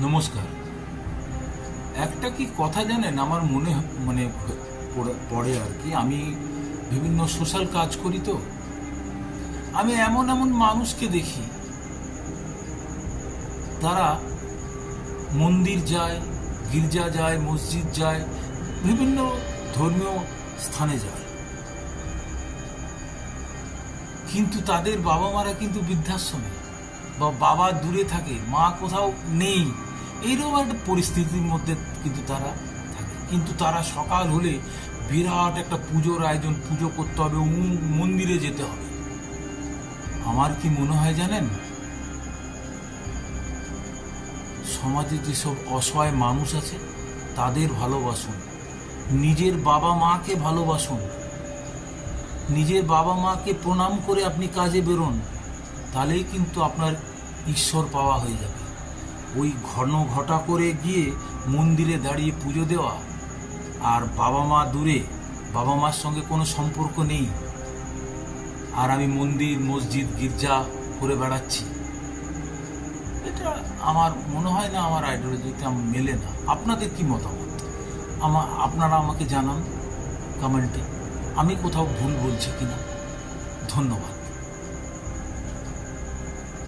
নমস্কার। একটা কি কথা জানেন, আমার মনে মানে পড়ে আর কি। আমি বিভিন্ন সোশ্যাল কাজ করি, তো আমি এমন এমন মানুষকে দেখি, তারা মন্দির যায়, গির্জা যায়, মসজিদ যায়, বিভিন্ন ধর্মীয় স্থানে যায়, কিন্তু তাদের বাবা মারা কিন্তু বৃদ্ধাশ্রমে, বা বাবা দূরে থাকে, মা কোথাও নেই, এইরকম একটা পরিস্থিতির মধ্যে কিন্তু তারা থাকে। কিন্তু তারা সকাল হলে বিরাট একটা পুজোর আয়োজন, পুজো করতে হবে, মন্দিরে যেতে হবে। আমার কি মনে হয় জানেন, সমাজে যেসব অসহায় মানুষ আছে তাদের ভালোবাসুন, নিজের বাবা মাকে ভালোবাসুন, নিজের বাবা মাকে প্রণাম করে আপনি কাজে বেরোন, তাহলেই কিন্তু আপনার ঈশ্বর পাওয়া হয়ে যাবে। ওই ঘটা করে গিয়ে মন্দিরে দাঁড়িয়ে পুজো দেওয়া, আর বাবা মা দূরে, বাবা মার সঙ্গে কোনো সম্পর্ক নেই, আর আমি মন্দির মসজিদ গির্জা করে বেড়াচ্ছি, এটা আমার মনে হয় না, আমার আইডিওলজিতে মেলে না। আপনাদের কি মতামত? আপনারা আমাকে জানান কমেন্টে, আমি কোথাও ভুল বলছি কিনা। ধন্যবাদ।